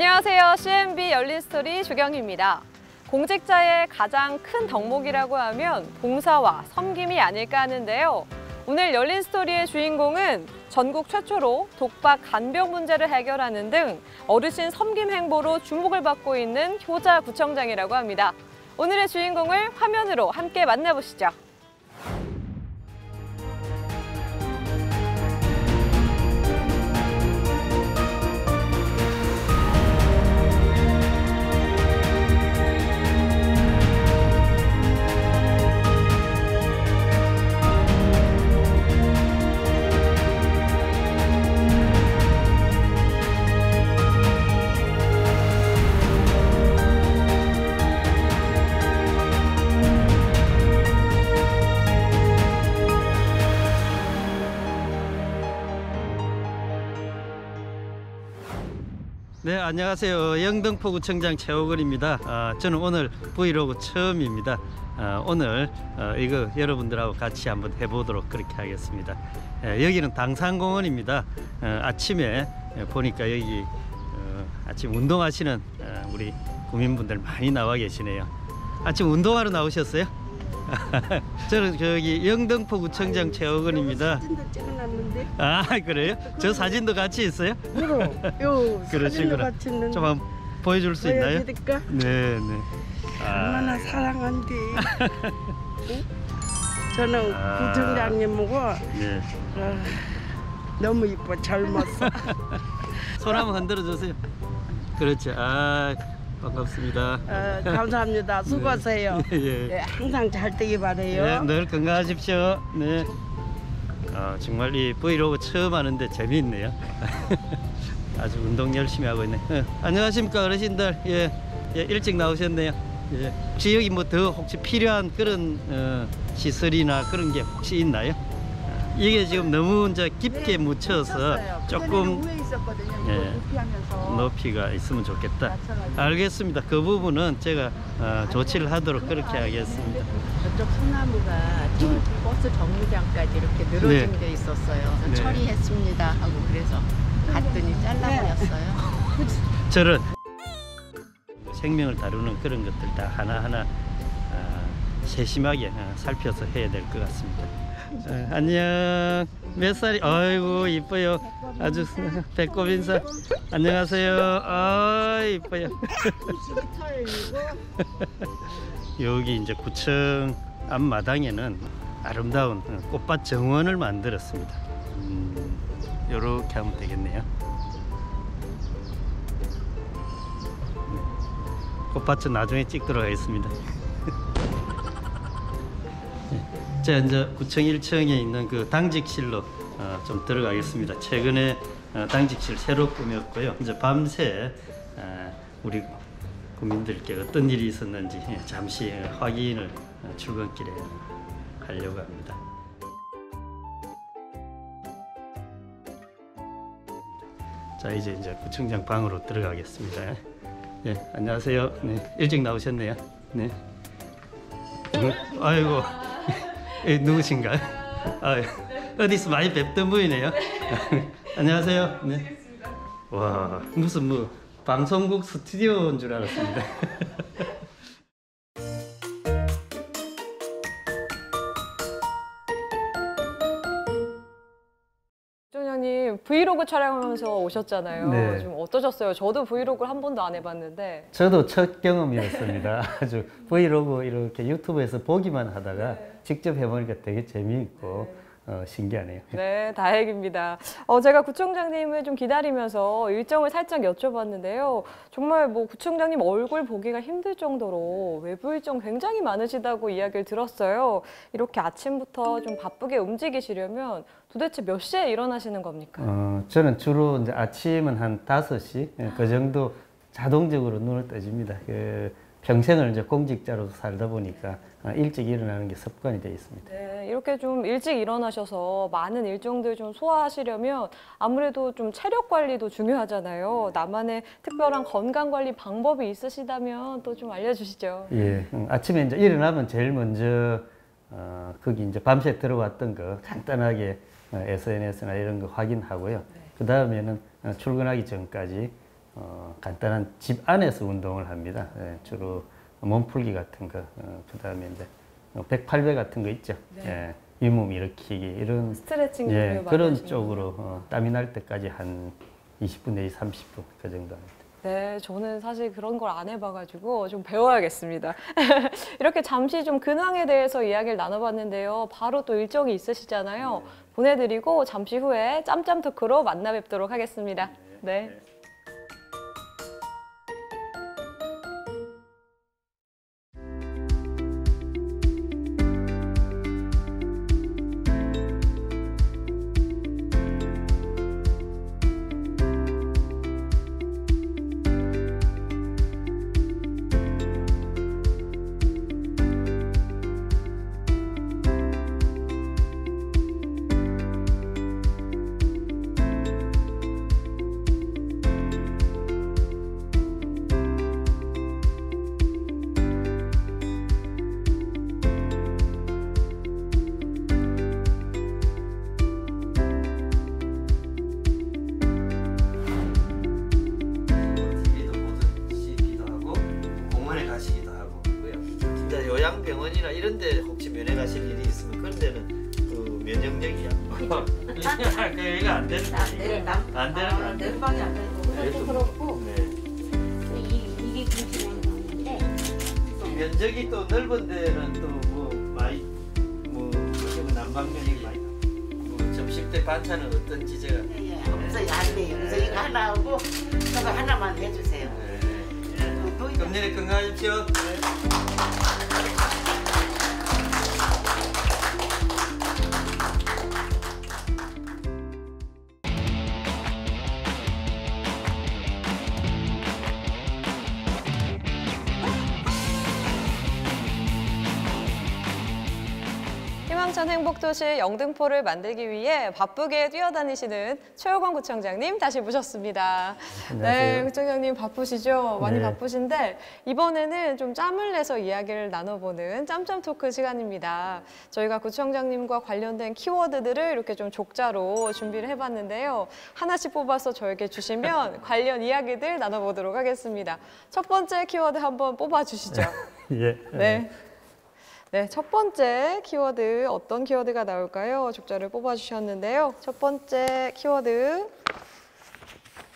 안녕하세요. CNB 열린스토리 조경희입니다. 공직자의 가장 큰 덕목이라고 하면 봉사와 섬김이 아닐까 하는데요. 오늘 열린스토리의 주인공은 전국 최초로 독박 간병 문제를 해결하는 등 어르신 섬김 행보로 주목을 받고 있는 효자 구청장이라고 합니다. 오늘의 주인공을 화면으로 함께 만나보시죠. 네, 안녕하세요. 영등포구청장 최호근입니다. 저는 오늘 브이로그 처음입니다. 오늘 이거 여러분들하고 같이 한번 해보도록 그렇게 하겠습니다. 여기는 당산공원입니다. 아침에 보니까 여기 아침 운동하시는 우리 구민분들 많이 나와 계시네요. 아침 운동하러 나오셨어요? 저는 저기 영등포구청장 최호근입니다. 사진도 찍어놨는데. 아, 그래요? 저 사진도 같이 있어요? 그럼 요 사진도 그러시구나. 같이 있는데. 좀 한번 보여줄 수 있나요? 보여드릴까? 네, 네. 얼마나 사랑한디. 응? 저는 구청장님하고 네. 너무 이뻐, 젊었어. 손 한번 흔들어 주세요. 그렇죠. 반갑습니다. 감사합니다. 수고하세요. 예. 예, 항상 잘 되기 바래요. 네, 늘 건강하십시오. 네. 정말 이 브이로그 처음 하는데 재미있네요. 아주 운동 열심히 하고 있네. 안녕하십니까 어르신들. 예, 일찍 나오셨네요. 예. 혹시 여기 뭐 더 혹시 필요한 그런 시설이나 그런 게 혹시 있나요? 이게 지금 너무 이제 깊게 묻혀서 조금 위에 있었거든요. 예, 높이하면서. 높이가 있으면 좋겠다. 맞춰가지고. 알겠습니다. 그 부분은 제가 조치를 하도록 그렇게 하겠습니다. 저쪽 소나무가 저 버스 정류장까지 이렇게 늘어진 네. 게 있었어요. 네. 처리했습니다 하고 그래서 갔더니 잘라버렸어요. 저는 생명을 다루는 그런 것들 다 하나하나 세심하게 살펴서 해야 될 것 같습니다. 안녕. 몇 살이? 아이고 이뻐요. 아주 배꼽 인사. 안녕하세요. 이뻐요. 여기 이제 구청 앞마당에는 아름다운 꽃밭 정원을 만들었습니다. 요렇게 하면 되겠네요. 꽃밭은 나중에 찍도록 하겠습니다. 자, 이제 구청 1층에 있는 그 당직실로 좀 들어가겠습니다. 최근에 당직실 새로 꾸몄고요. 이제 밤새 우리 국민들께 어떤 일이 있었는지 잠시 확인을 출근길에 하려고 합니다. 자, 이제 구청장 방으로 들어가겠습니다. 예, 안녕하세요. 네, 일찍 나오셨네요. 네. 아이고. 누구신가요? 어디서 많이 뵙던 분이네요. 안녕하세요. 네. 와, 무슨 뭐 방송국 스튜디오인 줄 알았습니다. 구청장님 브이로그 촬영하면서 오셨잖아요. 네. 좀 어떠셨어요? 저도 브이로그를 한 번도 안 해봤는데. 저도 첫 경험이었습니다. 아주 브이로그 이렇게 유튜브에서 보기만 하다가 직접 해보니까 되게 재미있고 신기하네요. 네, 다행입니다. 제가 구청장님을 좀 기다리면서 일정을 살짝 여쭤봤는데요. 정말 뭐 구청장님 얼굴 보기가 힘들 정도로 외부 일정 굉장히 많으시다고 이야기를 들었어요. 이렇게 아침부터 좀 바쁘게 움직이시려면 도대체 몇 시에 일어나시는 겁니까? 저는 주로 이제 아침은 한 5시 그 정도 자동적으로 눈을 떠집니다. 평생을 이제 공직자로서 살다 보니까 일찍 일어나는 게 습관이 되어 있습니다. 네, 이렇게 좀 일찍 일어나셔서 많은 일정들 좀 소화하시려면 아무래도 좀 체력 관리도 중요하잖아요. 나만의 특별한 건강 관리 방법이 있으시다면 또 좀 알려주시죠. 예, 아침에 이제 일어나면 제일 먼저 거기 이제 밤새 들어왔던 거 간단하게 SNS나 이런 거 확인하고요. 네. 그 다음에는 출근하기 전까지 간단한 집 안에서 운동을 합니다. 예, 주로 몸풀기 같은 거, 그다음에 이제 108배 같은 거 있죠. 예, 윗몸 일으키기 이런 스트레칭 예, 많이 그런 하시는군요. 쪽으로 땀이 날 때까지 한 20분 내지 30분 그 정도 합니다. 네, 저는 사실 그런 걸 안 해봐가지고 좀 배워야겠습니다. 이렇게 잠시 좀 근황에 대해서 이야기를 나눠봤는데요. 바로 또 일정이 있으시잖아요. 보내드리고 잠시 후에 짬짬 토크로 만나 뵙도록 하겠습니다. 네. TV도 보시기도 하고 공원에 가시기도 하고 그고요. 진짜 요양병원이나 이런 데 혹시 면회 가실 일이 있으면 그런 데는 그 면역력이 약고 그 얘가 안 되는 거니까 안 되는 거 안 되는 냉방이 안 되고 그것도 그렇고 네. 이게 김치냉 방인데 또 면적이 또 넓은 데는 또 뭐 많이 뭐 난방면이 많이 뭐 점심 때 반찬은 어떤 지제가 없어요 안 돼요. 그래서 이거 하나 하고 저거 하나만 해주세요. 금년에 건강하십시오. 희망찬 행복도시 영등포를 만들기 위해 바쁘게 뛰어다니시는 최호건 구청장님 다시 모셨습니다. 안녕하세요. 네, 구청장님 바쁘시죠? 많이 네. 바쁘신데 이번에는 좀 짬을 내서 이야기를 나눠보는 짬짬 토크 시간입니다. 저희가 구청장님과 관련된 키워드들을 이렇게 좀 족자로 준비를 해봤는데요. 하나씩 뽑아서 저에게 주시면 관련 이야기들 나눠보도록 하겠습니다. 첫 번째 키워드 한번 뽑아주시죠. 예. 네. 네, 첫 번째 키워드 어떤 키워드가 나올까요? 족자를 뽑아주셨는데요. 첫 번째 키워드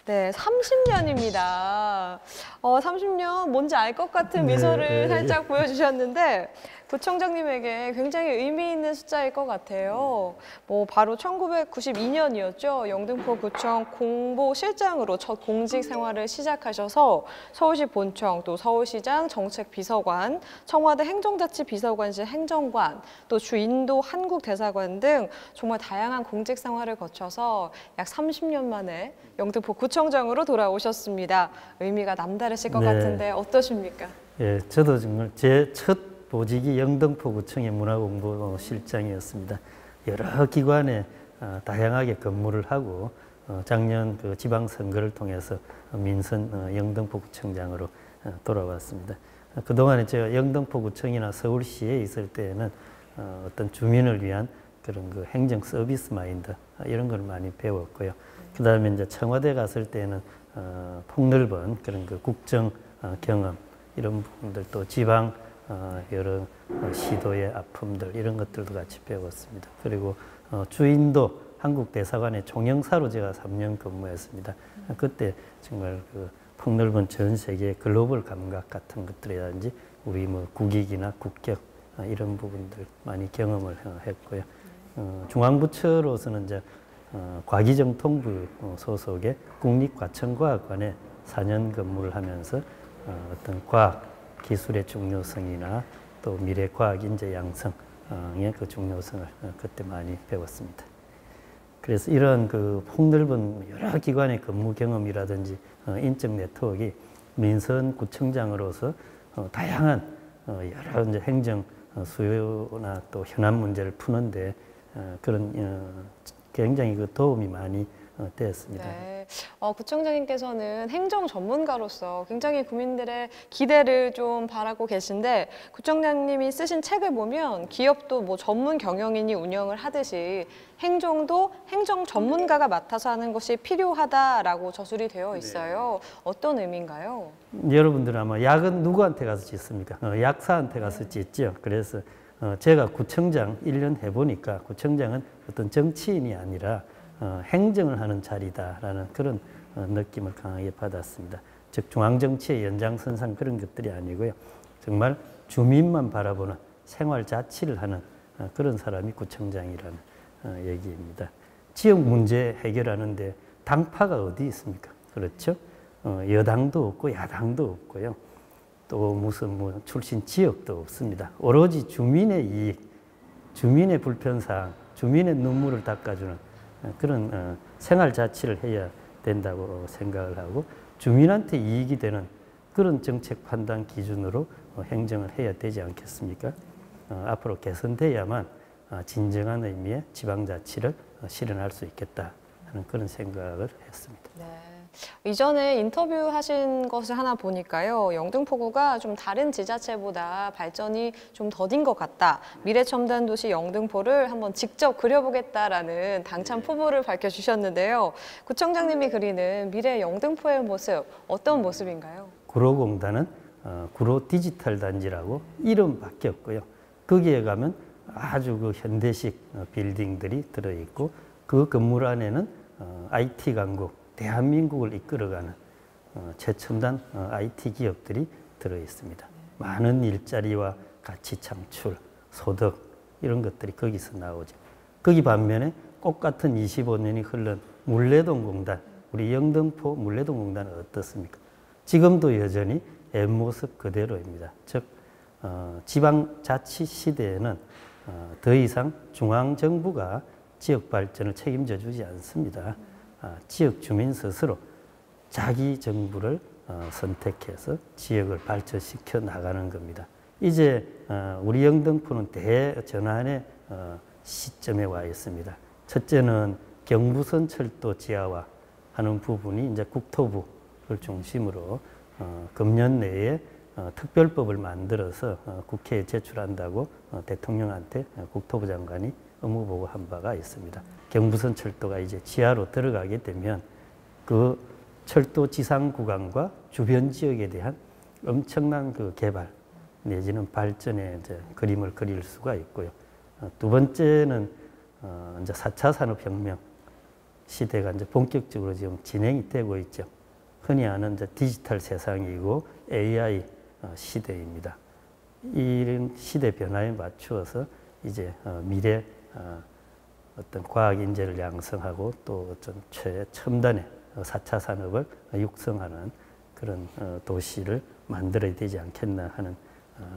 네, 30년입니다. 30년 뭔지 알 것 같은 미소를 살짝 보여주셨는데 구청장님에게 굉장히 의미 있는 숫자일 것 같아요. 뭐 바로 1992년이었죠. 영등포구청 공보실장으로 첫 공직 생활을 시작하셔서 서울시 본청, 또 서울시장 정책비서관, 청와대 행정자치비서관실 행정관, 또 주인도 한국대사관 등 정말 다양한 공직 생활을 거쳐서 약 30년 만에 영등포 구청장으로 돌아오셨습니다. 의미가 남다르실 것 네. 같은데 어떠십니까? 예, 저도 정말 제 첫 보직이 영등포구청의 문화공보실장이었습니다. 여러 기관에 다양하게 근무를 하고 작년 그 지방선거를 통해서 민선 영등포구청장으로 돌아왔습니다. 그동안에 제가 영등포구청이나 서울시에 있을 때에는 어떤 주민을 위한 그런 그 행정 서비스 마인드 이런 걸 많이 배웠고요. 그 다음에 이제 청와대 갔을 때는 폭넓은 그런 그 국정 경험 이런 부분들 또 지방 여러 시도의 아픔들 이런 것들도 같이 배웠습니다. 그리고 주인도 한국대사관의 종영사로 제가 3년 근무했습니다. 그때 정말 그 폭넓은 전 세계 글로벌 감각 같은 것들이라든지 우리 뭐 국익이나 국격 이런 부분들 많이 경험을 했고요. 중앙부처로서는 이제 과기정통부 소속의 국립과천과학관에 4년 근무를 하면서 어떤 과학 기술의 중요성이나 또 미래 과학 인재 양성의 그 중요성을 그때 많이 배웠습니다. 그래서 이런 그 폭넓은 여러 기관의 근무 경험이라든지 인적 네트워크가 민선 구청장으로서 다양한 여러 이제 행정 수요나 또 현안 문제를 푸는데 그런 굉장히 그 도움이 많이 되었습니다. 네. 구청장님께서는 행정 전문가로서 굉장히 국민들의 기대를 좀 바라고 계신데 구청장님이 쓰신 책을 보면 기업도 뭐 전문 경영인이 운영을 하듯이 행정도 행정 전문가가 맡아서 하는 것이 필요하다라고 저술이 되어 있어요. 어떤 의미인가요? 여러분들 아마 약은 누구한테 가서 짓습니까? 약사한테 가서 짓죠. 그래서 제가 구청장 1년 해보니까 구청장은 어떤 정치인이 아니라 행정을 하는 자리다라는 그런 느낌을 강하게 받았습니다. 즉 중앙정치의 연장선상 그런 것들이 아니고요. 정말 주민만 바라보는 생활 자치를 하는 그런 사람이 구청장이라는 얘기입니다. 지역 문제 해결하는데 당파가 어디 있습니까? 그렇죠? 여당도 없고 야당도 없고요. 또 무슨 뭐 출신 지역도 없습니다. 오로지 주민의 이익, 주민의 불편사항, 주민의 눈물을 닦아주는 그런 생활 자치를 해야 된다고 생각을 하고 주민한테 이익이 되는 그런 정책 판단 기준으로 행정을 해야 되지 않겠습니까? 앞으로 개선돼야만 진정한 의미의 지방자치를 실현할 수 있겠다 하는 그런 생각을 했습니다. 네. 이전에 인터뷰하신 것을 하나 보니까요. 영등포구가 좀 다른 지자체보다 발전이 좀 더딘 것 같다. 미래첨단도시 영등포를 한번 직접 그려보겠다라는 당찬 포부를 밝혀주셨는데요. 구청장님이 그리는 미래 영등포의 모습, 어떤 모습인가요? 구로공단은 구로 디지털 단지라고 이름 바뀌었고요. 거기에 가면 아주 그 현대식 빌딩들이 들어있고 그 건물 안에는 IT 강국, 대한민국을 이끌어가는 최첨단 IT 기업들이 들어있습니다. 많은 일자리와 가치 창출, 소득 이런 것들이 거기서 나오죠. 거기 반면에 똑같은 25년이 흐른 물레동공단, 우리 영등포 물레동공단은 어떻습니까? 지금도 여전히 옛모습 그대로입니다. 즉 지방자치 시대에는 더 이상 중앙정부가 지역 발전을 책임져 주지 않습니다. 지역 주민 스스로 자기 정부를 선택해서 지역을 발전시켜 나가는 겁니다. 이제 우리 영등포는 대전환의 시점에 와 있습니다. 첫째는 경부선 철도 지하화 하는 부분이 이제 국토부를 중심으로 금년 내에 특별법을 만들어서 국회에 제출한다고 대통령한테 국토부 장관이 업무 보고한 바가 있습니다. 경부선 철도가 이제 지하로 들어가게 되면 그 철도 지상 구간과 주변 지역에 대한 엄청난 그 개발 내지는 발전의 이제 그림을 그릴 수가 있고요. 두 번째는 이제 4차 산업혁명 시대가 이제 본격적으로 지금 진행이 되고 있죠. 흔히 아는 이제 디지털 세상이고 AI 시대입니다. 이런 시대 변화에 맞추어서 이제 미래 어떤 과학 인재를 양성하고 또 어떤 최첨단의 4차 산업을 육성하는 그런 도시를 만들어야 되지 않겠나 하는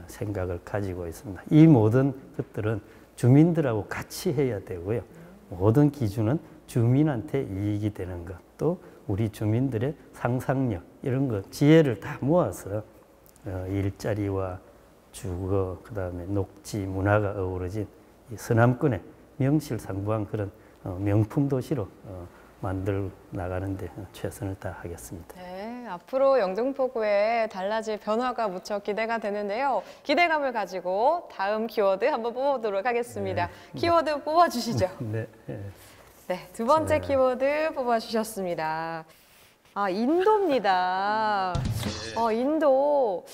생각을 가지고 있습니다. 이 모든 것들은 주민들하고 같이 해야 되고요. 모든 기준은 주민한테 이익이 되는 것, 또 우리 주민들의 상상력 이런 것, 지혜를 다 모아서 일자리와 주거, 그다음에 녹지, 문화가 어우러진 이 서남권의 명실상부한 그런 명품 도시로 만들어 나가는데 최선을 다하겠습니다. 네, 앞으로 영등포구에 달라질 변화가 무척 기대가 되는데요. 기대감을 가지고 다음 키워드 한번 뽑아보도록 하겠습니다. 키워드 뽑아주시죠. 네. 네, 두 번째 키워드 뽑아주셨습니다. 인도입니다. 인도.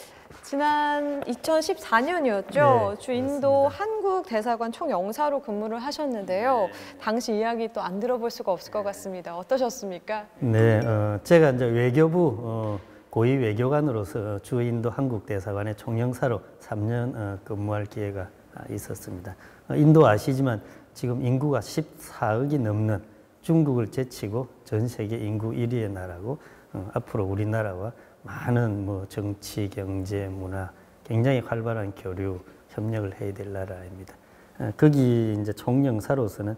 지난 2014년이었죠. 네, 주 인도 그렇습니다. 한국 대사관 총영사로 근무를 하셨는데요. 당시 이야기 또 안 들어볼 수가 없을 것 같습니다. 어떠셨습니까? 네, 제가 이제 외교부 고위 외교관으로서 주 인도 한국 대사관의 총영사로 3년 근무할 기회가 있었습니다. 인도 아시지만 지금 인구가 14억이 넘는 중국을 제치고 전 세계 인구 1위의 나라고 앞으로 우리나라와 많은 뭐 정치, 경제, 문화 굉장히 활발한 교류, 협력을 해야 될 나라입니다. 거기 이제 총영사로서는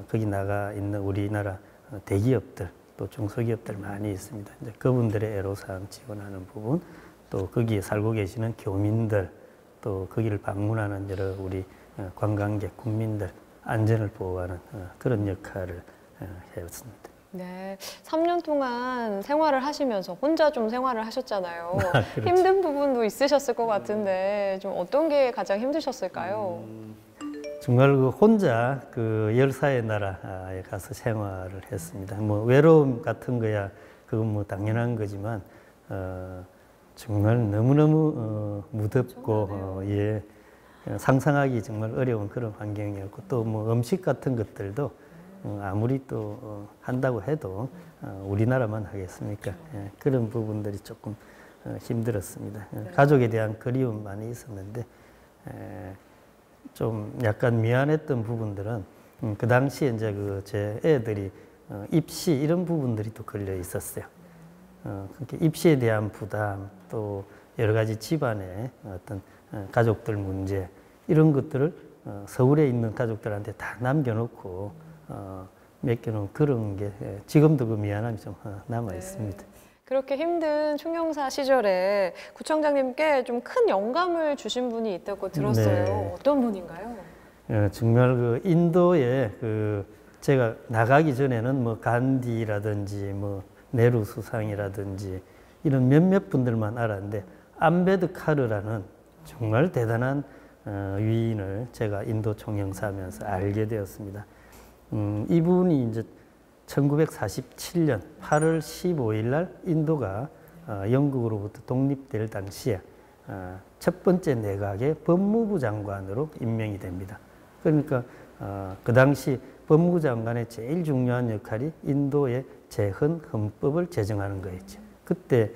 거기 나가 있는 우리나라 대기업들 또 중소기업들 많이 있습니다. 이제 그분들의 애로사항 지원하는 부분, 또 거기에 살고 계시는 교민들, 또 거기를 방문하는 여러 우리 관광객, 국민들 안전을 보호하는 그런 역할을 해왔습니다. 네, 3년 동안 생활을 하시면서 혼자 좀 생활을 하셨잖아요. 그렇죠. 힘든 부분도 있으셨을 것 같은데 좀 어떤 게 가장 힘드셨을까요? 정말 그 혼자 그 열사의 나라에 가서 생활을 했습니다. 뭐 외로움 같은 거야 그건 뭐 당연한 거지만 정말 너무너무 무덥고 예, 상상하기 정말 어려운 그런 환경이었고 또 뭐 음식 같은 것들도 아무리 또 한다고 해도 우리나라만 하겠습니까? 예, 그런 부분들이 조금 힘들었습니다. 가족에 대한 그리움 많이 있었는데 좀 약간 미안했던 부분들은 그 당시에 이제 그 제 애들이 입시 이런 부분들이 또 걸려 있었어요. 그렇게 입시에 대한 부담 또 여러 가지 집안의 어떤 가족들 문제 이런 것들을 서울에 있는 가족들한테 다 남겨놓고 맡겨놓은 그런 게 지금도 그 미안함이 좀 남아 있습니다. 그렇게 힘든 총영사 시절에 구청장님께 좀 큰 영감을 주신 분이 있다고 들었어요. 네. 어떤 분인가요? 정말 그 인도에 그 제가 나가기 전에는 뭐 간디라든지 뭐 네루 수상이라든지 이런 몇몇 분들만 알았는데 암베드카르라는 정말 대단한 위인을 제가 인도 총영사하면서 알게 되었습니다. 이분이 이제 1947년 8월 15일 날 인도가 영국으로부터 독립될 당시에 첫 번째 내각의 법무부 장관으로 임명이 됩니다. 그러니까 그 당시 법무부 장관의 제일 중요한 역할이 인도의 재헌 헌법을 제정하는 거였죠. 그때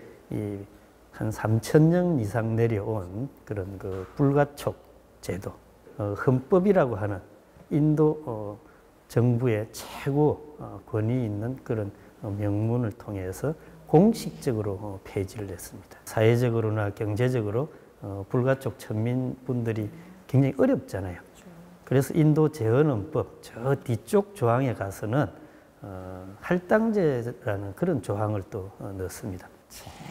한 3,000년 이상 내려온 그런 그 불가촉 제도, 헌법이라고 하는 인도 정부의 최고 권위 있는 그런 명문을 통해서 공식적으로 폐지를 했습니다. 사회적으로나 경제적으로 불가촉 천민분들이 굉장히 어렵잖아요. 그래서 인도 재헌헌법 저 뒤쪽 조항에 가서는 할당제라는 그런 조항을 또 넣습니다.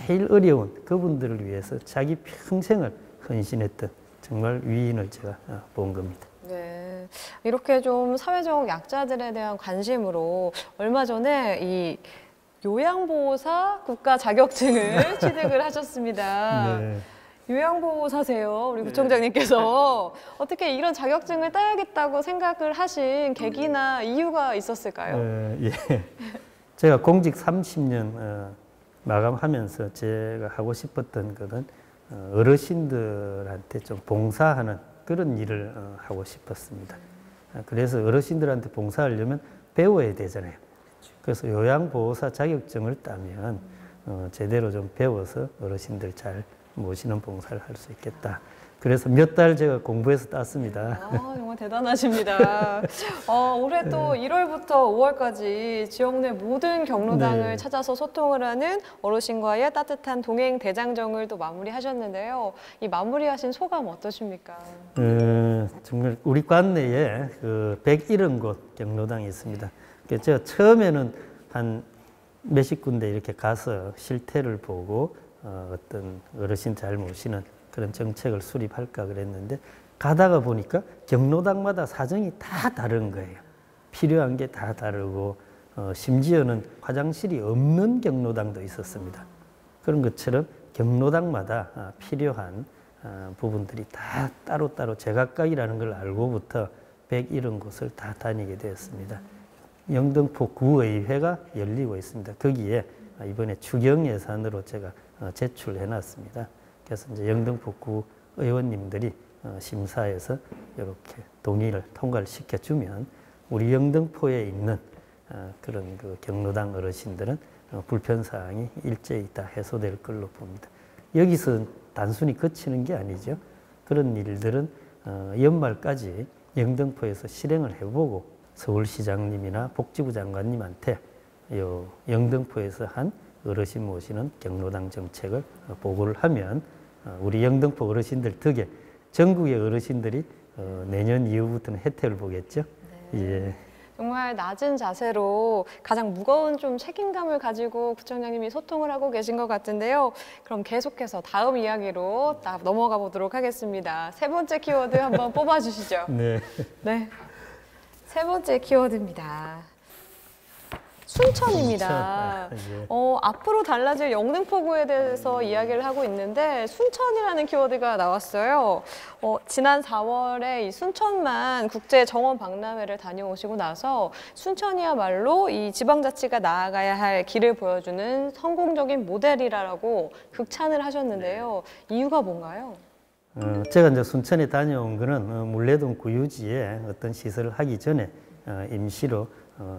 제일 어려운 그분들을 위해서 자기 평생을 헌신했던 정말 위인을 제가 본 겁니다. 네, 이렇게 좀 사회적 약자들에 대한 관심으로 얼마 전에 이 요양보호사 국가 자격증을 취득을 하셨습니다. 네. 요양보호사세요, 우리 구청장님께서. 어떻게 이런 자격증을 따야겠다고 생각을 하신 계기나 이유가 있었을까요? 예. 제가 공직 30년 마감하면서 제가 하고 싶었던 것은 어르신들한테 좀 봉사하는 그런 일을 하고 싶었습니다. 그래서 어르신들한테 봉사하려면 배워야 되잖아요. 그래서 요양보호사 자격증을 따면 제대로 좀 배워서 어르신들 잘 모시는 봉사를 할 수 있겠다. 그래서 몇 달 제가 공부해서 땄습니다. 정말 대단하십니다. 올해 또 1월부터 5월까지 지역 내 모든 경로당을 네. 찾아서 소통을 하는 어르신과의 따뜻한 동행 대장정을 또 마무리하셨는데요. 이 마무리하신 소감 어떠십니까? 정말 우리 관내에 그 170곳 경로당이 있습니다. 제가 처음에는 한 몇십 군데 이렇게 가서 실태를 보고 어떤 어르신 잘 모시는 그런 정책을 수립할까 그랬는데 가다가 보니까 경로당마다 사정이 다 다른 거예요. 필요한 게 다 다르고 심지어는 화장실이 없는 경로당도 있었습니다. 그런 것처럼 경로당마다 필요한 부분들이 다 따로따로 제각각이라는 걸 알고부터 170곳을 다 다니게 되었습니다. 영등포 구의회가 열리고 있습니다. 거기에 이번에 추경 예산으로 제가 제출해 놨습니다. 그래서 이제 영등포구 의원님들이 심사해서 이렇게 동의를 통과를 시켜주면 우리 영등포에 있는 그런 그 경로당 어르신들은 불편사항이 일제히 다 해소될 걸로 봅니다. 여기서 단순히 그치는 게 아니죠. 그런 일들은 연말까지 영등포에서 실행을 해보고 서울시장님이나 복지부 장관님한테 영등포에서 한 어르신 모시는 경로당 정책을 보고를 하면 우리 영등포 어르신들 덕에 전국의 어르신들이 내년 이후부터는 혜택을 보겠죠. 네. 예. 정말 낮은 자세로 가장 무거운 좀 책임감을 가지고 구청장님이 소통을 하고 계신 것 같은데요. 그럼 계속해서 다음 이야기로 넘어가 보도록 하겠습니다. 세 번째 키워드 한번 뽑아주시죠. 네. 네. 세 번째 키워드입니다. 순천입니다. 순천. 예. 앞으로 달라질 영등포구에 대해서 이야기를 하고 있는데 순천이라는 키워드가 나왔어요. 지난 4월에 이 순천만 국제 정원 박람회를 다녀오시고 나서 순천이야말로 이 지방자치가 나아가야 할 길을 보여주는 성공적인 모델이라고 극찬을 하셨는데요. 이유가 뭔가요? 제가 이제 순천에 다녀온 거는 물레동 구유지에 어떤 시설을 하기 전에 임시로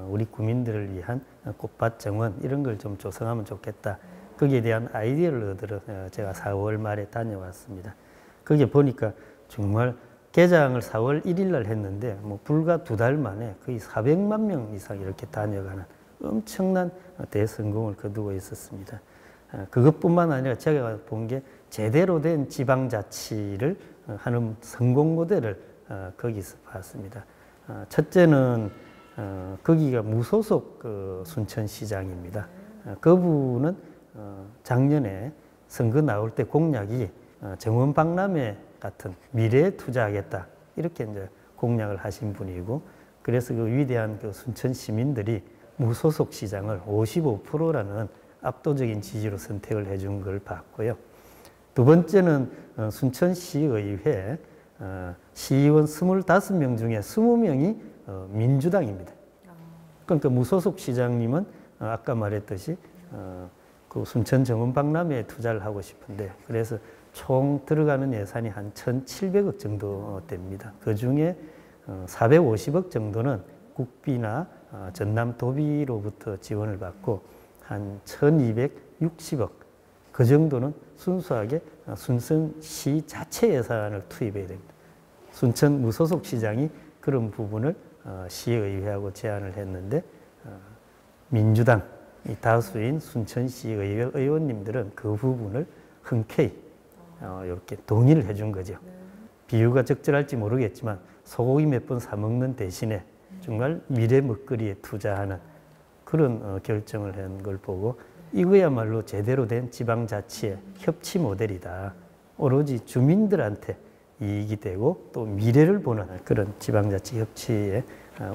우리 구민들을 위한 꽃밭 정원 이런 걸 좀 조성하면 좋겠다. 거기에 대한 아이디어를 얻으러 제가 4월 말에 다녀왔습니다. 거기에 보니까 정말 개장을 4월 1일 날 했는데 뭐 불과 2달 만에 거의 400만 명 이상 이렇게 다녀가는 엄청난 대성공을 거두고 있었습니다. 그것뿐만 아니라 제가 본 게 제대로 된 지방자치를 하는 성공 모델을 거기서 봤습니다. 첫째는 거기가 무소속 순천시장입니다. 그분은 작년에 선거 나올 때 공약이 정원 박람회 같은 미래에 투자하겠다 이렇게 이제 공약을 하신 분이고, 그래서 그 위대한 그 순천 시민들이 무소속 시장을 55%라는 압도적인 지지로 선택을 해준 걸 봤고요. 두 번째는 순천시의회 시의원 25명 중에 20명이 민주당입니다. 그러니까 무소속 시장님은 아까 말했듯이 그 순천 정원 박람회에 투자를 하고 싶은데, 그래서 총 들어가는 예산이 한 1,700억 정도 됩니다. 그 중에 450억 정도는 국비나 전남 도비로부터 지원을 받고 한 1,260억 그 정도는 순수하게 순천시 자체 예산을 투입해야 됩니다. 순천 무소속 시장이 그런 부분을 시의회하고 제안을 했는데 민주당 이 다수인 순천시의회 의원님들은 그 부분을 흔쾌히 이렇게 동의를 해준 거죠. 비유가 적절할지 모르겠지만 소고기 몇 번 사 먹는 대신에 정말 미래 먹거리에 투자하는 그런 결정을 한 걸 보고, 이거야말로 제대로 된 지방자치의 협치 모델이다. 오로지 주민들한테 이익이 되고 또 미래를 보는 그런 지방자치 협치의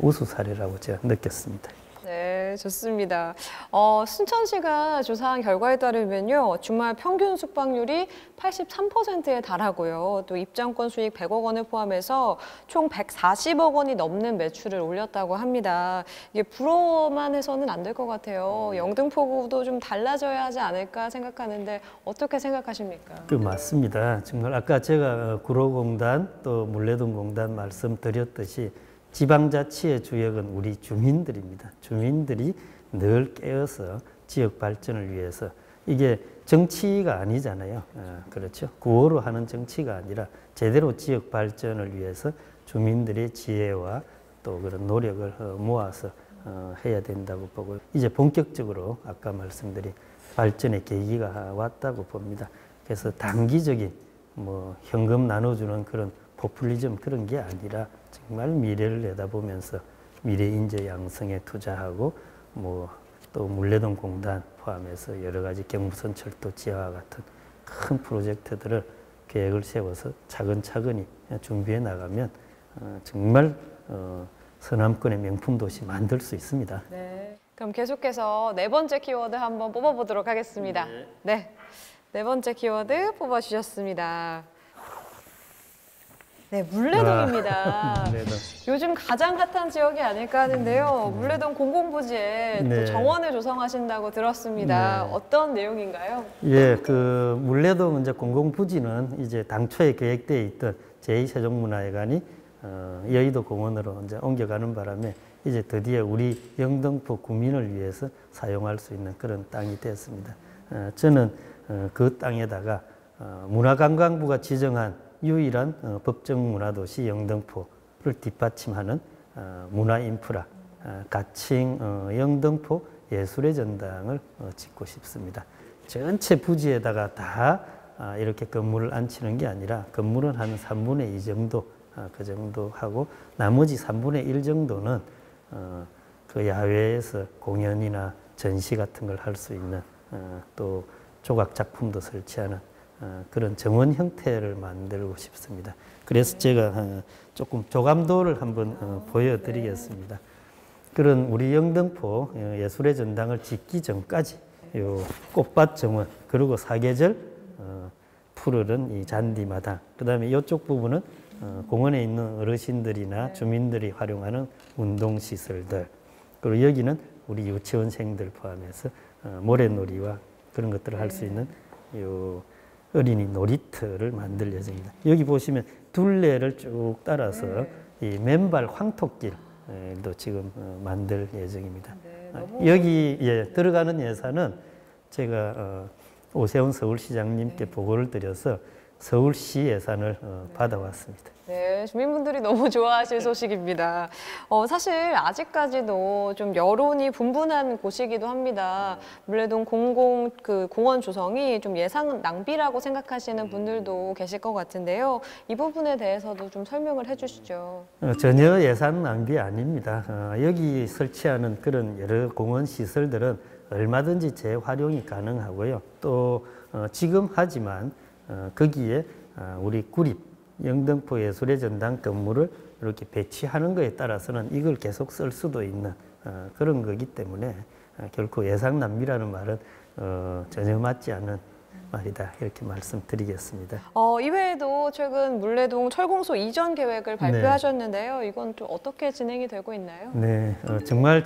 우수 사례라고 제가 느꼈습니다. 네, 좋습니다. 순천시가 조사한 결과에 따르면요, 주말 평균 숙박률이 83%에 달하고요. 또 입장권 수익 100억 원을 포함해서 총 140억 원이 넘는 매출을 올렸다고 합니다. 이게 부러워만 해서는 안 될 것 같아요. 영등포구도 좀 달라져야 하지 않을까 생각하는데 어떻게 생각하십니까? 맞습니다. 정말 아까 제가 구로공단 또 물레동공단 말씀드렸듯이 지방자치의 주역은 우리 주민들입니다. 주민들이 늘 깨어서 지역 발전을 위해서, 이게 정치가 아니잖아요. 그렇죠. 구호로 하는 정치가 아니라 제대로 지역 발전을 위해서 주민들의 지혜와 또 그런 노력을 모아서 해야 된다고 보고, 이제 본격적으로 아까 말씀드린 발전의 계기가 왔다고 봅니다. 그래서 단기적인 뭐 현금 나눠주는 그런 포퓰리즘 그런 게 아니라 정말 미래를 내다보면서 미래 인재 양성에 투자하고 뭐 또 물레동 공단 포함해서 여러 가지 경부선 철도 지하와 같은 큰 프로젝트들을 계획을 세워서 차근차근히 준비해 나가면 정말 서남권의 명품 도시 만들 수 있습니다. 네. 그럼 계속해서 네 번째 키워드 한번 뽑아보도록 하겠습니다. 네. 네 번째 키워드 뽑아주셨습니다. 네, 물레동입니다. 물레동. 요즘 가장 핫한 지역이 아닐까 하는데요. 물레동 공공부지에 네. 또 정원을 조성하신다고 들었습니다. 네. 어떤 내용인가요? 예, 그 물레동 이제 공공부지는 이제 당초에 계획되어 있던 제2세종문화회관이 여의도 공원으로 이제 옮겨가는 바람에 이제 드디어 우리 영등포 구민을 위해서 사용할 수 있는 그런 땅이 됐습니다. 저는 그 땅에다가 문화관광부가 지정한 유일한 법정문화도시 영등포를 뒷받침하는 문화인프라, 가칭 영등포 예술의 전당을 짓고 싶습니다. 전체 부지에다가 다 이렇게 건물을 앉히는 게 아니라 건물은 한 3분의 2 정도, 그 정도 하고 나머지 3분의 1 정도는 그 야외에서 공연이나 전시 같은 걸 할 수 있는 또 조각 작품도 설치하는 그런 정원 형태를 만들고 싶습니다. 그래서 제가 조금 조감도를 한번 보여드리겠습니다. 그런 우리 영등포 예술의 전당을 짓기 전까지 요 꽃밭 정원 그리고 사계절 푸르른 이 잔디마당 그다음에 이쪽 부분은 공원에 있는 어르신들이나 주민들이 활용하는 운동시설들 그리고 여기는 우리 유치원생들 포함해서 모래놀이와 그런 것들을 할 수 있는 요 어린이 놀이터를 만들 예정입니다. 여기 보시면 둘레를 쭉 따라서 이 맨발 황토길도 지금 만들 예정입니다. 여기 들어가는 예산은 제가 오세훈 서울시장님께 보고를 드려서 서울시 예산을 받아왔습니다. 네, 주민분들이 너무 좋아하실 소식입니다. 사실 아직까지도 좀 여론이 분분한 곳이기도 합니다. 물레동 공원 조성이 좀 예산 낭비라고 생각하시는 분들도 계실 것 같은데요. 이 부분에 대해서도 좀 설명을 해주시죠. 전혀 예산 낭비 아닙니다. 여기 설치하는 그런 여러 공원 시설들은 얼마든지 재활용이 가능하고요. 또 지금 하지만 거기에 우리 구립 영등포 예술의 전당 건물을 이렇게 배치하는 것에 따라서는 이걸 계속 쓸 수도 있는 그런 거기 때문에 결코 예산 낭비라는 말은 전혀 맞지 않는 말이다 이렇게 말씀드리겠습니다. 이외에도 최근 물레동 철공소 이전 계획을 발표하셨는데요. 이건 좀 어떻게 진행이 되고 있나요? 네, 정말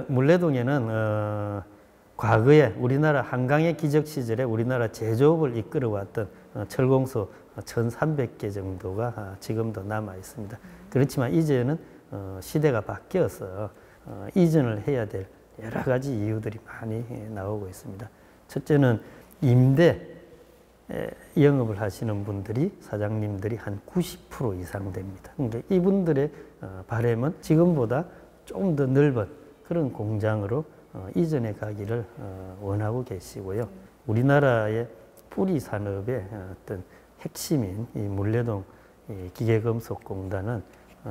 물레동에는 과거에 우리나라 한강의 기적 시절에 우리나라 제조업을 이끌어왔던 철공소 1,300개 정도가 지금도 남아 있습니다. 그렇지만 이제는 시대가 바뀌어서 이전을 해야 될 여러 가지 이유들이 많이 나오고 있습니다. 첫째는 임대 영업을 하시는 분들이 사장님들이 한 90% 이상 됩니다. 그러니까 이분들의 바람은 지금보다 좀 더 넓은 그런 공장으로 이전에 가기를 원하고 계시고요. 우리나라의 뿌리 산업의 어떤 핵심인 이 물레동 기계금속공단은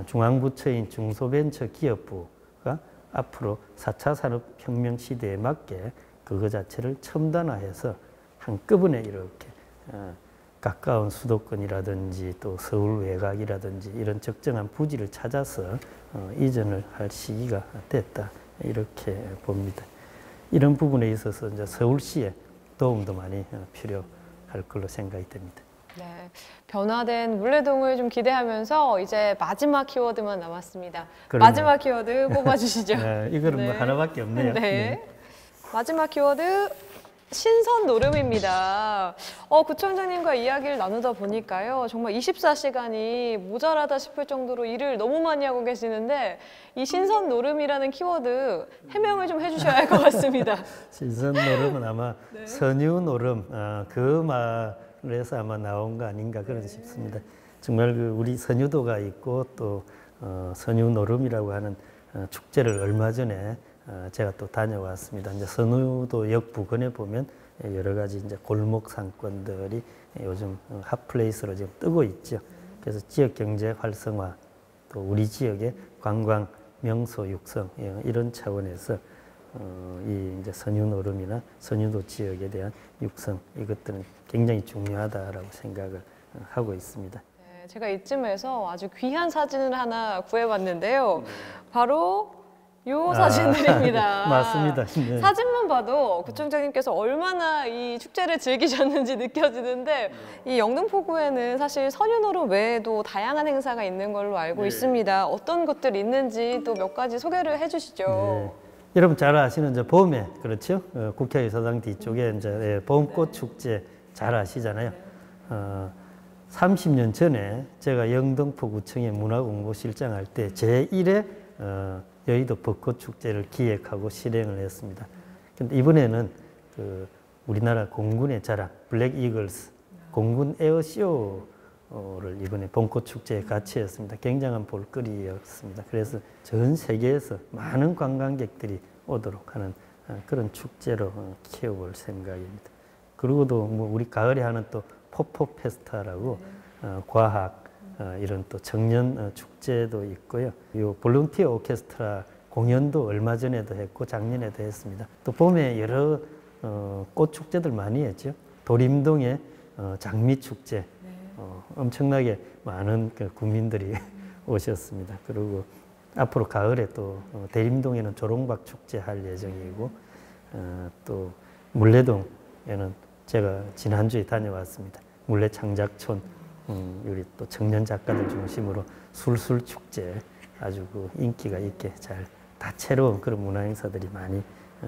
중앙부처인 중소벤처기업부가 앞으로 4차 산업혁명 시대에 맞게 그거 자체를 첨단화해서 한꺼번에 이렇게 가까운 수도권이라든지 또 서울 외곽이라든지 이런 적정한 부지를 찾아서 이전을 할 시기가 됐다 이렇게 봅니다. 이런 부분에 있어서 이제 서울시의 도움도 많이 필요할 걸로 생각이 됩니다. 네, 변화된 물레동을 좀 기대하면서 이제 마지막 키워드만 남았습니다. 그러네요. 마지막 키워드 뽑아주시죠. 네, 이거는 뭐 하나밖에 없네요. 네. 마지막 키워드 신선 노름입니다. 구청장님과 이야기를 나누다 보니까요. 정말 24시간이 모자라다 싶을 정도로 일을 너무 많이 하고 계시는데 이 신선 노름이라는 키워드 해명을 좀 해주셔야 할 것 같습니다. 신선 노름은 아마 선유 노름 그 말에서 아마 나온 거 아닌가 그런 싶습니다. 정말 우리 선유도가 있고 또 선유 노름이라고 하는 축제를 얼마 전에 제가 또 다녀왔습니다. 이제 선유도역 부근에 보면 여러 가지 이제 골목 상권들이 요즘 핫플레이스로 지금 뜨고 있죠. 그래서 지역 경제 활성화 또 우리 지역의 관광 명소 육성 이런 차원에서 이 이제 선유노름이나 선유도 지역에 대한 육성 이것들은 굉장히 중요하다라고 생각을 하고 있습니다. 네, 제가 이쯤에서 아주 귀한 사진을 하나 구해봤는데요. 바로 요 사진들입니다. 맞습니다. 네. 사진만 봐도 구청장님께서 얼마나 이 축제를 즐기셨는지 느껴지는데 이 영등포구에는 사실 선유노름 외에도 다양한 행사가 있는 걸로 알고 있습니다. 어떤 것들이 있는지 또 몇 가지 소개를 해주시죠. 네. 여러분 잘 아시는 이제 봄에 그렇죠? 국회의사당 뒤쪽에 이제 봄꽃 축제 잘 아시잖아요. 30년 전에 제가 영등포구청의 문화공보실장할 때 제1회 여의도 벚꽃 축제를 기획하고 실행을 했습니다. 근데 이번에는 우리나라 공군의 자랑 블랙 이글스 공군 에어쇼를 이번에 봄꽃 축제에 같이 했습니다. 굉장한 볼거리였습니다. 그래서 전 세계에서 많은 관광객들이 오도록 하는 그런 축제로 키워볼 생각입니다. 그리고도 뭐 우리 가을에 하는 또 포포 페스타라고 과학 이런 또 청년 축제도 있고요. 이 볼런티어 오케스트라 공연도 얼마 전에도 했고 작년에도 했습니다. 또 봄에 여러 꽃 축제들 많이 했죠. 도림동의 장미 축제 엄청나게 많은 국민들이 오셨습니다. 그리고 앞으로 가을에 또 대림동에는 조롱박 축제 할 예정이고 또 물레동에는 제가 지난주에 다녀왔습니다. 물레 창작촌 우리 또 청년 작가들 중심으로 술술 축제 아주 그 인기가 있게 잘 다채로운 그런 문화 행사들이 많이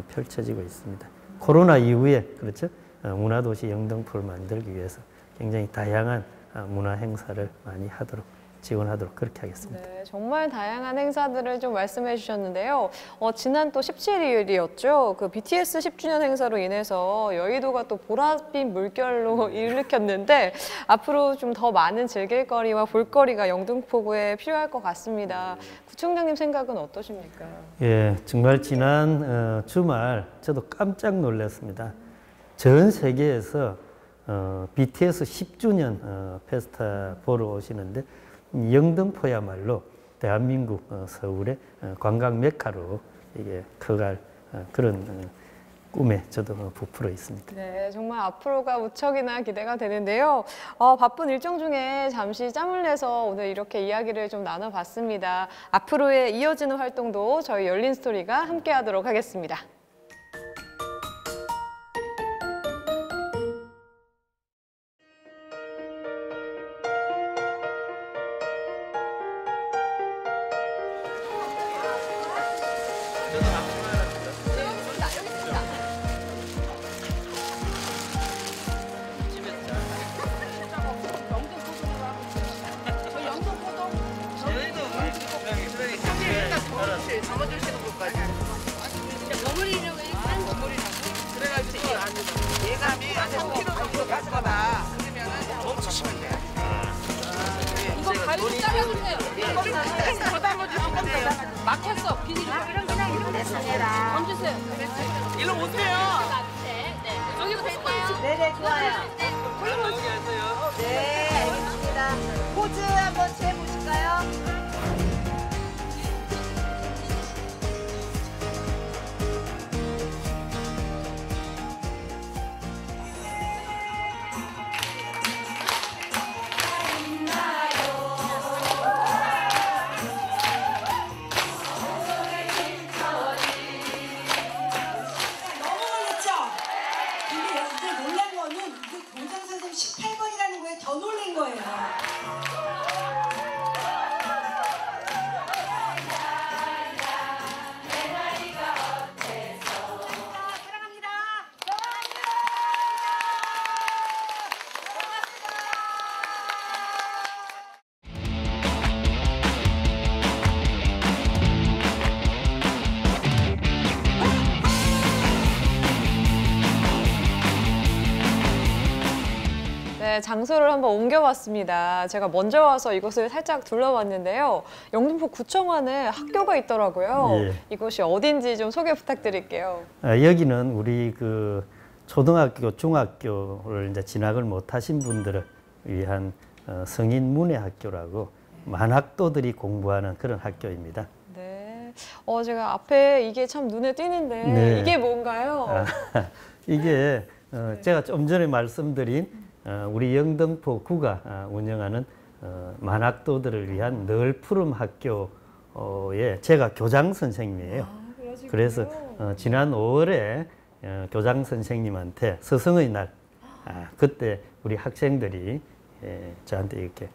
펼쳐지고 있습니다. 코로나 이후에 그렇죠 문화도시 영등포를 만들기 위해서 굉장히 다양한 문화 행사를 많이 하도록 지원하도록 그렇게 하겠습니다. 네, 정말 다양한 행사들을 좀 말씀해 주셨는데요. 지난 또 17일이었죠. 그 BTS 10주년 행사로 인해서 여의도가 또 보랏빛 물결로 일으켰는데 앞으로 좀 더 많은 즐길거리와 볼거리가 영등포구에 필요할 것 같습니다. 구청장님 생각은 어떠십니까? 예, 정말 지난 주말 저도 깜짝 놀랐습니다. 전 세계에서 BTS 10주년 페스타 보러 오시는데 영등포야말로 대한민국 서울의 관광 메카로 이게 커갈 그런 꿈에 저도 부풀어 있습니다. 네, 정말 앞으로가 무척이나 기대가 되는데요. 바쁜 일정 중에 잠시 짬을 내서 오늘 이렇게 이야기를 좀 나눠봤습니다. 앞으로의 이어지는 활동도 저희 열린 스토리가 함께하도록 하겠습니다. 막혔어. 비닐이. 그럼 그냥 이렇게 상해라. 얹으세요. 일로 오세요. 네. 여기부터 됐나요? 네네, 좋아요. 네, 알겠습니다. 포즈 한번 재보실까요? 네, 장소를 한번 옮겨봤습니다. 제가 먼저 와서 이곳을 살짝 둘러봤는데요. 영등포 구청 안에 학교가 있더라고요. 예. 이곳이 어딘지 좀 소개 부탁드릴게요. 여기는 우리 그 초등학교, 중학교를 이제 진학을 못하신 분들을 위한 성인 문예 학교라고 만학도들이 공부하는 그런 학교입니다. 네, 제가 앞에 이게 참 눈에 띄는데 네. 이게 뭔가요? 이게 제가 좀 전에 말씀드린 우리 영등포구가 운영하는 만학도들을 위한 널푸름 학교의 제가 교장 선생님이에요. 그래서 지난 5월에 교장 선생님한테 스승의 날 그때 우리 학생들이 저한테 이렇게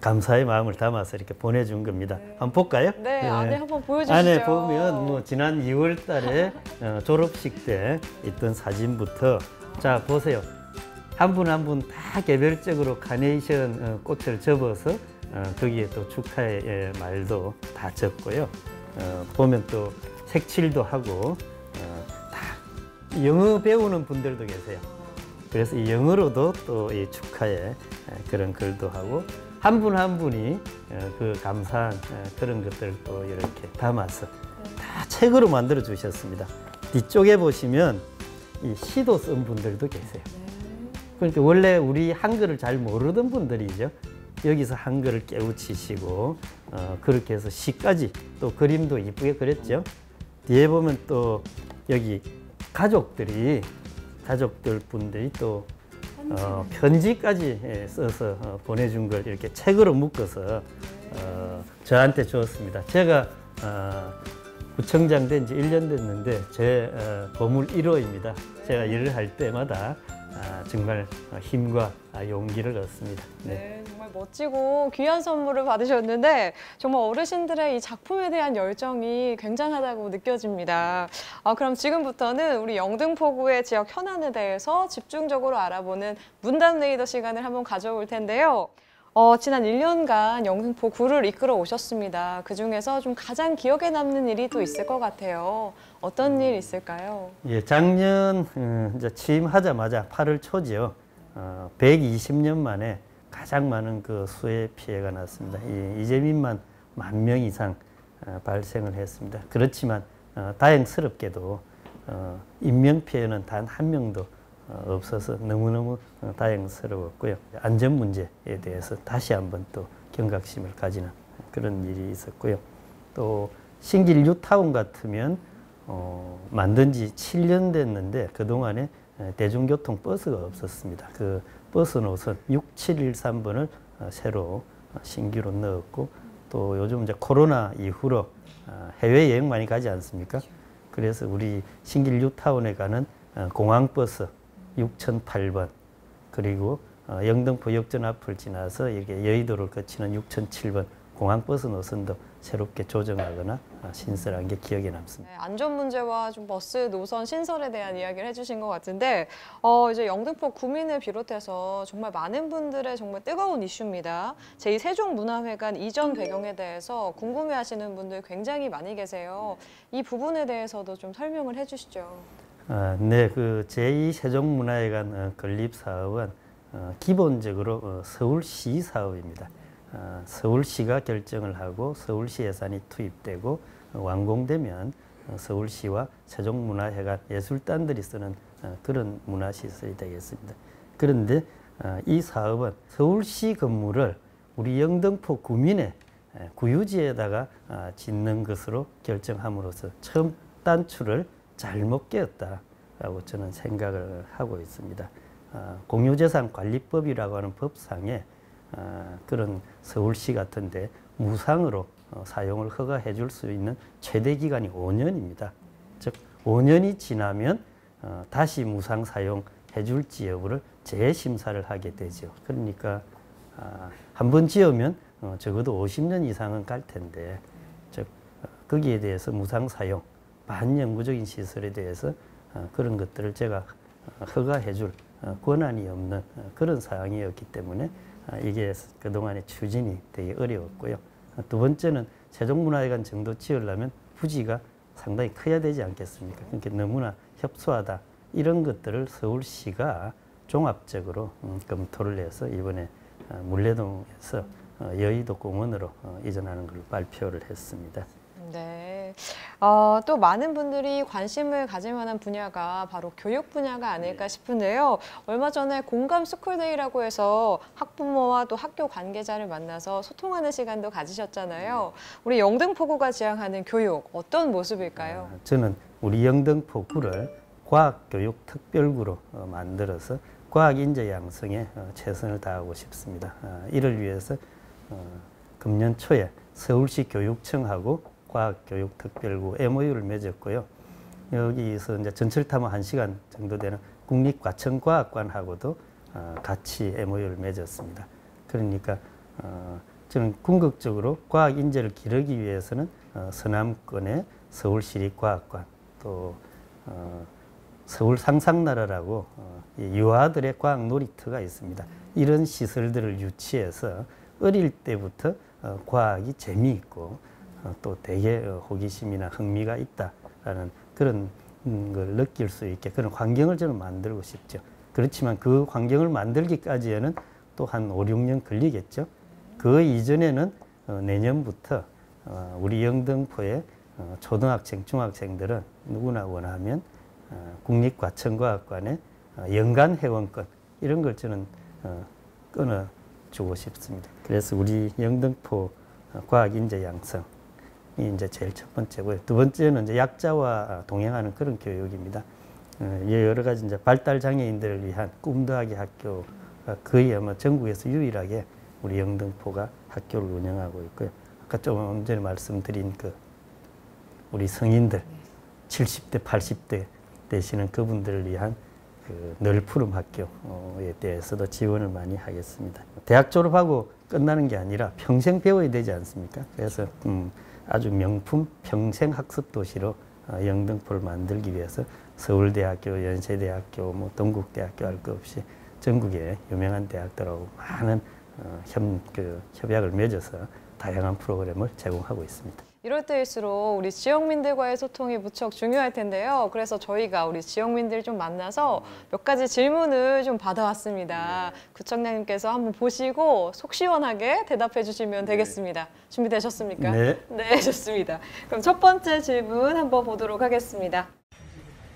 감사의 마음을 담아서 이렇게 보내준 겁니다. 네. 한번 볼까요? 네, 안에 한번 보여주시죠. 안에 보면 뭐 지난 2월 달에 졸업식 때 있던 사진부터 자 보세요. 한 분 한 분 다 개별적으로 카네이션 꽃을 접어서 거기에 또 축하의 말도 다 적고요. 보면 또 색칠도 하고 다 영어 배우는 분들도 계세요. 그래서 이 영어로도 또 이 축하의 그런 글도 하고 한 분 한 분이 그 감사한 그런 것들도 이렇게 담아서 다 책으로 만들어 주셨습니다. 뒤쪽에 보시면 이 시도 쓴 분들도 계세요. 그러니까 원래 우리 한글을 잘 모르던 분들이죠. 여기서 한글을 깨우치시고 그렇게 해서 시까지 또 그림도 이쁘게 그렸죠. 뒤에 보면 또 여기 가족들 분들이 또 편지까지 써서 보내준 걸 이렇게 책으로 묶어서 저한테 주었습니다. 제가 구청장 된 지 1년 됐는데 제 보물 1호입니다. 제가 일을 할 때마다 정말 힘과 용기를 얻습니다. 네, 정말 멋지고 귀한 선물을 받으셨는데 정말 어르신들의 이 작품에 대한 열정이 굉장하다고 느껴집니다. 그럼 지금부터는 우리 영등포구의 지역 현안에 대해서 집중적으로 알아보는 문담 레이더 시간을 한번 가져올 텐데요. 지난 1년간 영등포구를 이끌어 오셨습니다. 그중에서 좀 가장 기억에 남는 일이 또 있을 것 같아요. 어떤 일 있을까요? 예, 작년 이제 취임하자마자 8월 초죠. 120년 만에 가장 많은 그 수해 피해가 났습니다. 이재민만 10,000명 이상 발생을 했습니다. 그렇지만 다행스럽게도 인명 피해는 단 한 명도 없어서 너무너무 다행스러웠고요. 안전 문제에 대해서 다시 한번 또 경각심을 가지는 그런 일이 있었고요. 또 신길 뉴타운 같으면 만든 지 7년 됐는데 그동안에 대중교통 버스가 없었습니다. 그 버스 노선 6713번을 새로 신규로 넣었고 또 요즘 이제 코로나 이후로 해외여행 많이 가지 않습니까? 그래서 우리 신길 뉴타운에 가는 공항버스 6008번 그리고 영등포 역전 앞을 지나서 이렇게 여의도를 거치는 6007번 공항버스 노선도 새롭게 조정하거나 신설한 게 기억에 남습니다. 네, 안전 문제와 좀 버스 노선 신설에 대한 이야기를 해주신 것 같은데 이제 영등포 구민을 비롯해서 정말 많은 분들의 정말 뜨거운 이슈입니다. 제2세종문화회관 이전 배경에 대해서 궁금해하시는 분들 굉장히 많이 계세요. 이 부분에 대해서도 좀 설명을 해주시죠. 네, 그 제2세종문화회관 건립 사업은 기본적으로 서울시 사업입니다. 서울시가 결정을 하고 서울시 예산이 투입되고 완공되면 서울시와 세종문화회관 예술단들이 쓰는 그런 문화시설이 되겠습니다. 그런데 이 사업은 서울시 건물을 우리 영등포 구민의 구유지에다가 짓는 것으로 결정함으로써 처음 단추를 잘못 깨었다라고 저는 생각을 하고 있습니다. 공유재산관리법이라고 하는 법상에 그런 서울시 같은데 무상으로 사용을 허가해 줄 수 있는 최대 기간이 5년입니다. 즉 5년이 지나면 다시 무상 사용해 줄지 여부를 재심사를 하게 되죠. 그러니까 한 번 지으면 적어도 50년 이상은 갈 텐데 즉 거기에 대해서 무상 사용 반영구적인 시설에 대해서 그런 것들을 제가 허가해 줄 권한이 없는 그런 사항이었기 때문에 이게 그동안의 추진이 되게 어려웠고요. 두 번째는 세종문화회관 정도 지으려면 부지가 상당히 커야 되지 않겠습니까? 그러니까 너무나 협소하다. 이런 것들을 서울시가 종합적으로 검토를 해서 이번에 물레동에서 여의도 공원으로 이전하는 걸 발표를 했습니다. 네. 또 많은 분들이 관심을 가질 만한 분야가 바로 교육 분야가 아닐까 싶은데요. 얼마 전에 공감 스쿨데이라고 해서 학부모와 또 학교 관계자를 만나서 소통하는 시간도 가지셨잖아요. 우리 영등포구가 지향하는 교육 어떤 모습일까요? 저는 우리 영등포구를 과학교육 특별구로 만들어서 과학인재 양성에 최선을 다하고 싶습니다. 이를 위해서 금년 초에 서울시 교육청하고 과학교육특별구 MOU를 맺었고요. 여기서 이제 전철타모 1시간 정도 되는 국립과천과학관하고도 같이 MOU를 맺었습니다. 그러니까 저는 궁극적으로 과학 인재를 기르기 위해서는 서남권의 서울시립과학관 또 서울 상상나라라고 유아들의 과학 놀이터가 있습니다. 이런 시설들을 유치해서 어릴 때부터 과학이 재미있고 또 되게 호기심이나 흥미가 있다라는 그런 걸 느낄 수 있게 그런 환경을 저는 만들고 싶죠. 그렇지만 그 환경을 만들기까지에는 또 한 5, 6년 걸리겠죠. 그 이전에는 내년부터 우리 영등포의 초등학생, 중학생들은 누구나 원하면 국립과천과학관의 연간 회원권 이런 걸 저는 끊어주고 싶습니다. 그래서 우리 영등포 과학인재 양성 이 이제 제일 첫 번째고요. 두 번째는 이제 약자와 동행하는 그런 교육입니다. 여러 가지 이제 발달 장애인들을 위한 꿈 더하기 학교가 거의 아마 전국에서 유일하게 우리 영등포가 학교를 운영하고 있고요. 아까 좀 전에 말씀드린 그 우리 성인들 70대, 80대 되시는 그분들을 위한 그 널푸른 학교에 대해서도 지원을 많이 하겠습니다. 대학 졸업하고 끝나는 게 아니라 평생 배워야 되지 않습니까? 그래서 아주 명품 평생 학습 도시로 영등포를 만들기 위해서 서울대학교, 연세대학교, 뭐 동국대학교 할 것 없이 전국의 유명한 대학들하고 많은 협약을 맺어서 다양한 프로그램을 제공하고 있습니다. 이럴 때일수록 우리 지역민들과의 소통이 무척 중요할 텐데요. 그래서 저희가 우리 지역민들 좀 만나서 몇 가지 질문을 좀 받아왔습니다. 구청장님께서 한번 보시고 속 시원하게 대답해 주시면 되겠습니다. 준비되셨습니까? 네. 네, 좋습니다. 그럼 첫 번째 질문 한번 보도록 하겠습니다.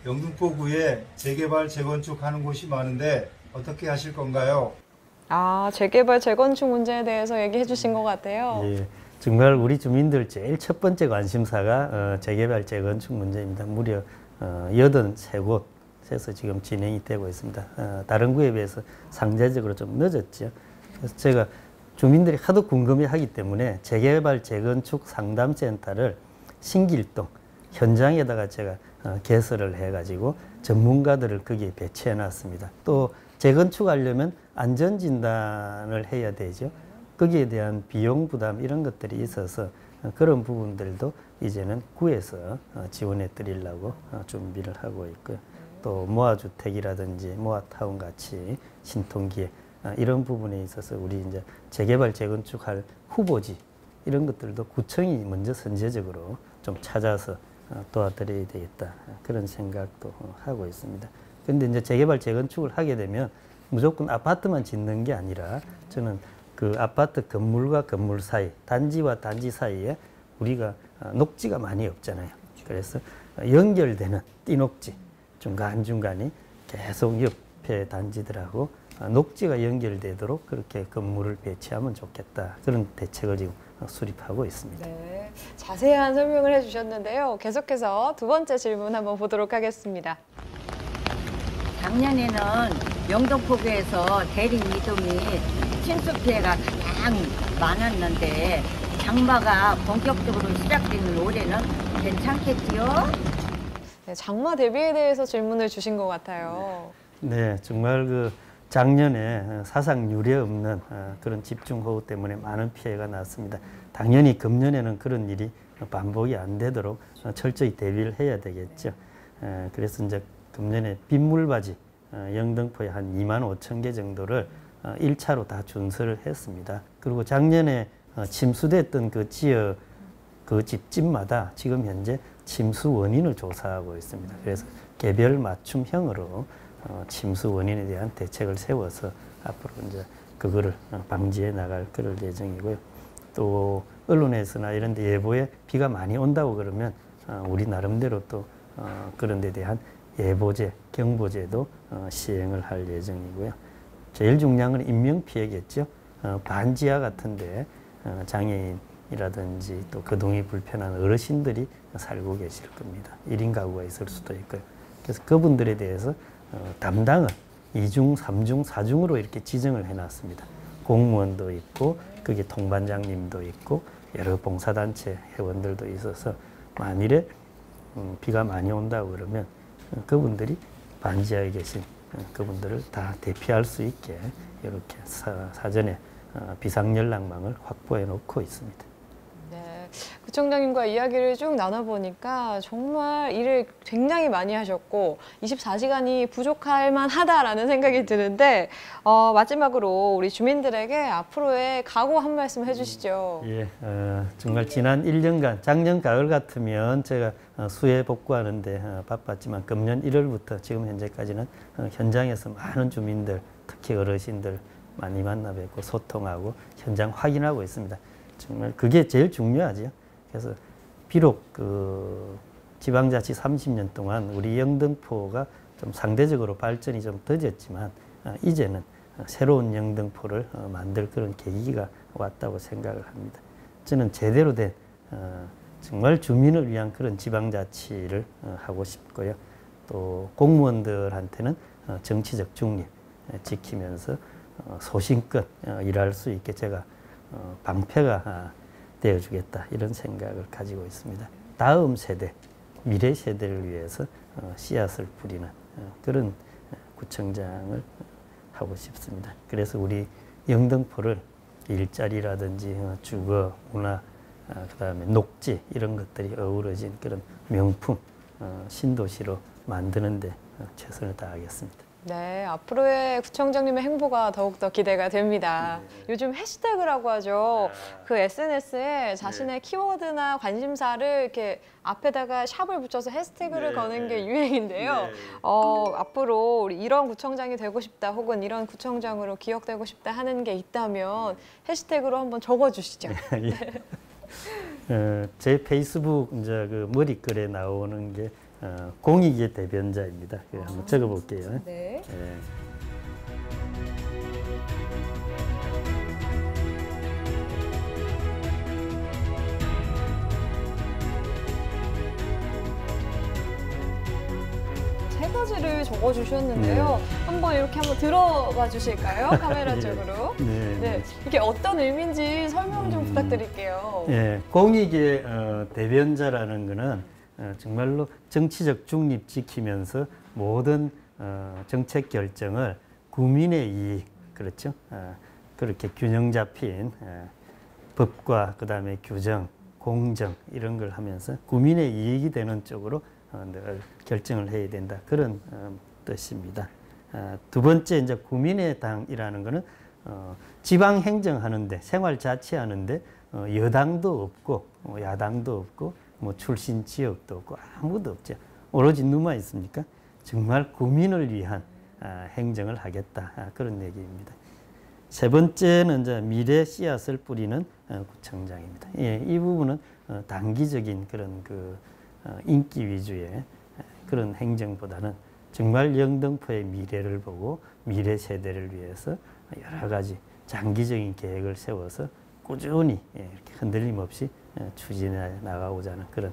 영등포구에 재개발, 재건축하는 곳이 많은데 어떻게 하실 건가요? 재개발, 재건축 문제에 대해서 얘기해 주신 것 같아요. 예, 정말 우리 주민들 제일 첫 번째 관심사가 재개발, 재건축 문제입니다. 무려 83곳에서 지금 진행이 되고 있습니다. 다른 구에 비해서 상대적으로 좀 늦었죠. 그래서 제가 주민들이 하도 궁금해하기 때문에 재개발, 재건축 상담센터를 신길동 현장에다가 제가 개설을 해가지고 전문가들을 거기에 배치해 놨습니다. 또 재건축하려면 안전진단을 해야 되죠. 거기에 대한 비용 부담 이런 것들이 있어서 그런 부분들도 이제는 구에서 지원해 드리려고 준비를 하고 있고요. 또 모아주택이라든지 모아타운 같이 신통기획 이런 부분에 있어서 우리 이제 재개발, 재건축할 후보지 이런 것들도 구청이 먼저 선제적으로 좀 찾아서 도와드려야 되겠다 그런 생각도 하고 있습니다. 그런데 이제 재개발, 재건축을 하게 되면 무조건 아파트만 짓는 게 아니라 저는 그 아파트 건물과 건물 사이, 단지와 단지 사이에 우리가 녹지가 많이 없잖아요. 그래서 연결되는 띠녹지 중간중간이 계속 옆에 단지들하고 녹지가 연결되도록 그렇게 건물을 배치하면 좋겠다. 그런 대책을 지금 수립하고 있습니다. 네, 자세한 설명을 해주셨는데요. 계속해서 두 번째 질문 한번 보도록 하겠습니다. 작년에는 영등포구에서 대림 이동이 침수 피해가 가장 많았는데 장마가 본격적으로 시작되는 올해는 괜찮겠지요? 네, 장마 대비에 대해서 질문을 주신 것 같아요. 네, 정말 그 작년에 사상 유례 없는 그런 집중호우 때문에 많은 피해가 났습니다. 당연히 금년에는 그런 일이 반복이 안 되도록 철저히 대비를 해야 되겠죠. 그래서 이제 금년에 빗물바지 영등포에 한 2만 5천 개 정도를 1차로 다 준설을 했습니다. 그리고 작년에 침수됐던 그 지역 그 집집마다 지금 현재 침수 원인을 조사하고 있습니다. 그래서 개별 맞춤형으로 침수 원인에 대한 대책을 세워서 앞으로 이제 그거를 방지해 나갈 그럴 예정이고요. 또 언론에서나 이런 데 예보에 비가 많이 온다고 그러면 우리 나름대로 또 그런 데 대한 예보제, 경보제도 시행을 할 예정이고요. 제일 중요한 건 인명피해겠죠. 반지하 같은 데 장애인이라든지 또 거동이 불편한 어르신들이 살고 계실 겁니다. 1인 가구가 있을 수도 있고요. 그래서 그분들에 대해서 담당을 2중, 3중, 4중으로 이렇게 지정을 해놨습니다. 공무원도 있고 거기 통반장님도 있고 여러 봉사단체 회원들도 있어서 만일에 비가 많이 온다고 그러면 그분들이 반지하에 계신 그분들을 다 대피할 수 있게 이렇게 사전에 비상연락망을 확보해 놓고 있습니다. 네, 구청장님과 이야기를 쭉 나눠보니까 정말 일을 굉장히 많이 하셨고 24시간이 부족할 만하다라는 생각이 드는데 마지막으로 우리 주민들에게 앞으로의 각오 한 말씀 해주시죠. 예, 정말 지난 1년간 작년 가을 같으면 제가 수해 복구하는데 바빴지만 금년 1월부터 지금 현재까지는 현장에서 많은 주민들 특히 어르신들 많이 만나 뵙고 소통하고 현장 확인하고 있습니다. 정말 그게 제일 중요하죠. 그래서 비록 그 지방자치 30년 동안 우리 영등포가 좀 상대적으로 발전이 좀 더뎠지만 이제는 새로운 영등포를 만들 그런 계기가 왔다고 생각을 합니다. 저는 제대로 된 정말 주민을 위한 그런 지방자치를 하고 싶고요. 또 공무원들한테는 정치적 중립 지키면서 소신껏 일할 수 있게 제가 방패가 되어주겠다 이런 생각을 가지고 있습니다. 다음 세대, 미래 세대를 위해서 씨앗을 뿌리는 그런 구청장을 하고 싶습니다. 그래서 우리 영등포를 일자리라든지 주거, 문화, 그다음에 녹지 이런 것들이 어우러진 그런 명품 신도시로 만드는 데 최선을 다하겠습니다. 네, 앞으로의 구청장님의 행보가 더욱더 기대가 됩니다. 요즘 해시태그라고 하죠. 그 SNS에 자신의 키워드나 관심사를 이렇게 앞에다가 샵을 붙여서 해시태그를 거는 게 유행인데요. 앞으로 우리 이런 구청장이 되고 싶다 혹은 이런 구청장으로 기억되고 싶다 하는 게 있다면 해시태그로 한번 적어주시죠. 제 페이스북 이제 그 머리글에 나오는 게 공익의 대변자입니다. 한번 적어볼게요. 네. 세 가지를 적어주셨는데요. 한번 이렇게 한번 들어봐 주실까요? 카메라 쪽으로. 네. 이게 어떤 의미인지 설명 좀 부탁드릴게요. 공익의 대변자라는 거는 정말로 정치적 중립 지키면서 모든 정책 결정을 국민의 이익, 그렇죠? 그렇게 균형 잡힌 법과 그다음에 규정, 공정 이런 걸 하면서 국민의 이익이 되는 쪽으로 늘 결정을 해야 된다. 그런 뜻입니다. 두 번째 이제 국민의당이라는 거는 지방 행정하는데 생활 자치하는데 여당도 없고 야당도 없고 뭐 출신 지역도 없고 아무도 없죠. 오로지 누가 있습니까? 정말 국민을 위한 행정을 하겠다. 그런 얘기입니다. 세 번째는 이제 미래 씨앗을 뿌리는 구청장입니다. 이 부분은 단기적인 그런 인기 위주의 그런 행정보다는 정말 영등포의 미래를 보고 미래 세대를 위해서 여러 가지 장기적인 계획을 세워서 꾸준히 이렇게 흔들림 없이 추진해 나가고자 하는 그런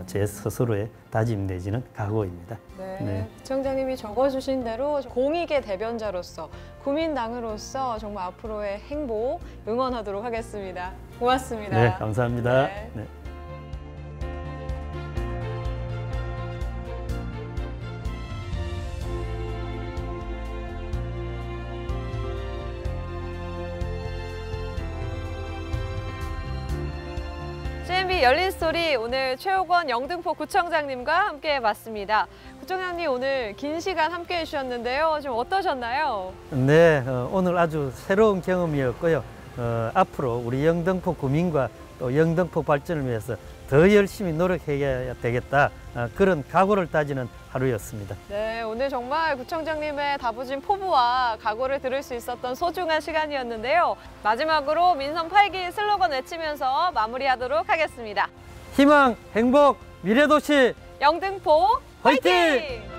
제 스스로의 다짐 내지는 각오입니다. 네. 구청장님이 적어주신 대로 공익의 대변자로서 국민당으로서 정말 앞으로의 행보 응원하도록 하겠습니다. 고맙습니다. 네, 감사합니다. 네. 네. CNB 열린 스토리 오늘 최옥원 영등포 구청장님과 함께 해봤습니다. 구청장님 오늘 긴 시간 함께 해주셨는데요. 좀 어떠셨나요? 네, 오늘 아주 새로운 경험이었고요. 앞으로 우리 영등포 구민과 또 영등포 발전을 위해서 더 열심히 노력해야 되겠다. 그런 각오를 따지는 하루였습니다. 네, 오늘 정말 구청장님의 다부진 포부와 각오를 들을 수 있었던 소중한 시간이었는데요. 마지막으로 민선 8기 슬로건 외치면서 마무리하도록 하겠습니다. 희망, 행복, 미래도시 영등포 화이팅!